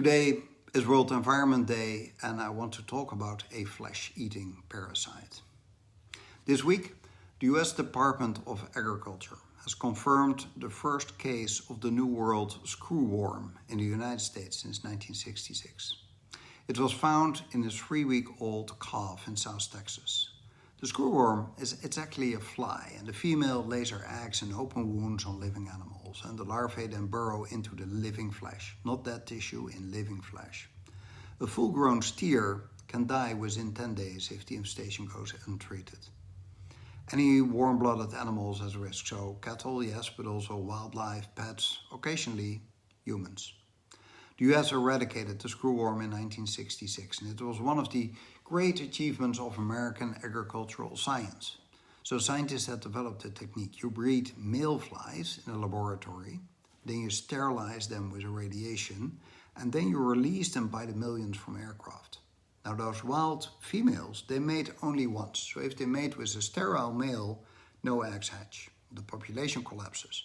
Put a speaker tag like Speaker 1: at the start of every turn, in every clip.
Speaker 1: Today is World Environment Day and I want to talk about a flesh-eating parasite. This week, the US Department of Agriculture has confirmed the first case of the New World screwworm in the United States since 1966. It was found in a 3-week-old calf in South Texas. The screwworm it's actually a fly, and the female lays her eggs in open wounds on living animals, and the larvae then burrow into the living flesh, not dead tissue, in living flesh. A full-grown steer can die within 10 days if the infestation goes untreated. Any warm-blooded animals has risk, so cattle, yes, but also wildlife, pets, occasionally humans. The US eradicated the screwworm in 1966, and it was one of the great achievements of American agricultural science. So scientists had developed a technique. You breed male flies in a laboratory, then you sterilize them with irradiation, and then you release them by the millions from aircraft. Now those wild females, they mate only once. So if they mate with a sterile male, no eggs hatch. The population collapses.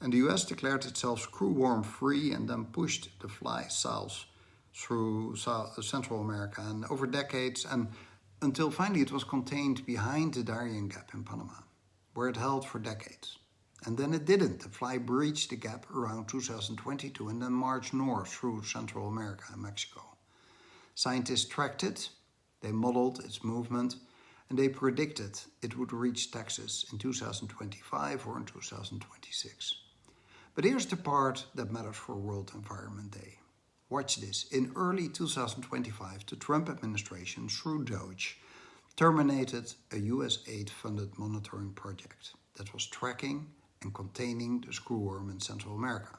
Speaker 1: And the US declared itself screwworm free and then pushed the fly south through Central America and over decades, and until finally it was contained behind the Darien Gap in Panama, where it held for decades. And then it didn't. The fly breached the gap around 2022 and then marched north through Central America and Mexico. Scientists tracked it, they modeled its movement, and they predicted it would reach Texas in 2025 or in 2026. But here's the part that matters for World Environment Day. Watch this. In early 2025, the Trump administration, through DOGE, terminated a US aid-funded monitoring project that was tracking and containing the screwworm in Central America.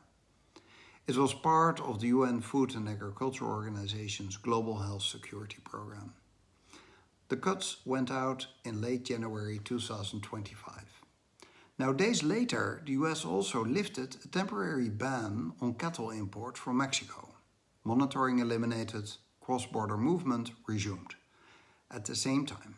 Speaker 1: It was part of the UN Food and Agriculture Organization's Global Health Security Program. The cuts went out in late January 2025. Now, days later, the US also lifted a temporary ban on cattle import from Mexico. Monitoring eliminated, cross-border movement resumed. At the same time,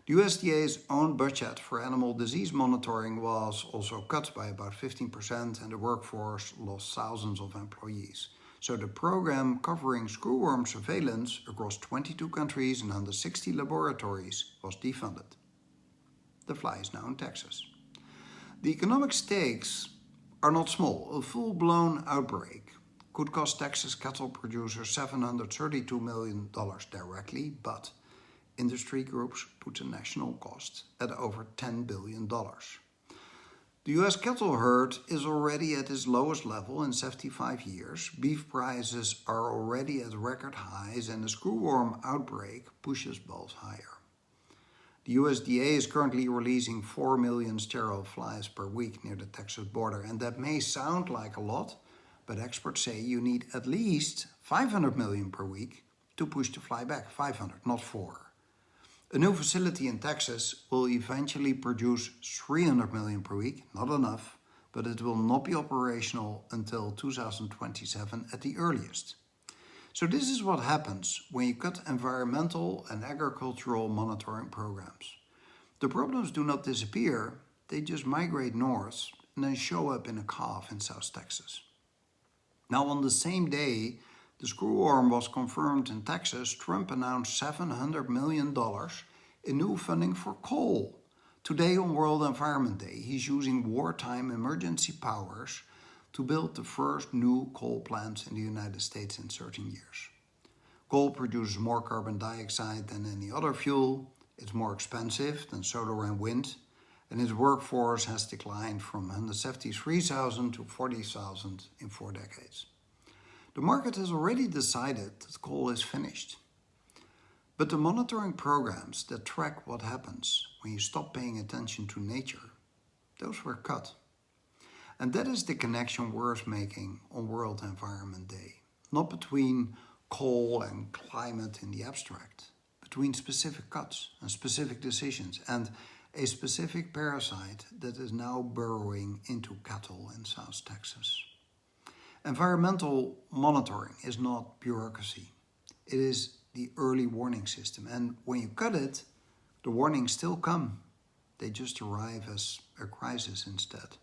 Speaker 1: the USDA's own budget for animal disease monitoring was also cut by about 15%, and the workforce lost thousands of employees. So the program covering screwworm surveillance across 22 countries and 160 laboratories was defunded. The fly is now in Texas. The economic stakes are not small. A full-blown outbreak could cost Texas cattle producers $732 million directly, but industry groups put the national cost at over $10 billion. The US cattle herd is already at its lowest level in 75 years. Beef prices are already at record highs, and the screwworm outbreak pushes both higher. The USDA is currently releasing 4 million sterile flies per week near the Texas border, and that may sound like a lot, but experts say you need at least 500 million per week to push the fly back. 500, not 4. A new facility in Texas will eventually produce 300 million per week, not enough, but it will not be operational until 2027 at the earliest. So this is what happens when you cut environmental and agricultural monitoring programs. The problems do not disappear, they just migrate north and then show up in a calf in South Texas. Now, on the same day the screwworm was confirmed in Texas, Trump announced $700 million in new funding for coal. Today on World Environment Day, he's using wartime emergency powers to build the first new coal plants in the United States in 13 years. Coal produces more carbon dioxide than any other fuel, it's more expensive than solar and wind, and its workforce has declined from 173,000 to 40,000 in 4 decades. The market has already decided that coal is finished. But the monitoring programs that track what happens when you stop paying attention to nature, those were cut. And that is the connection worth making on World Environment Day. Not between coal and climate in the abstract, between specific cuts and specific decisions and a specific parasite that is now burrowing into cattle in South Texas. Environmental monitoring is not bureaucracy. It is the early warning system. And when you cut it, the warnings still come. They just arrive as a crisis instead.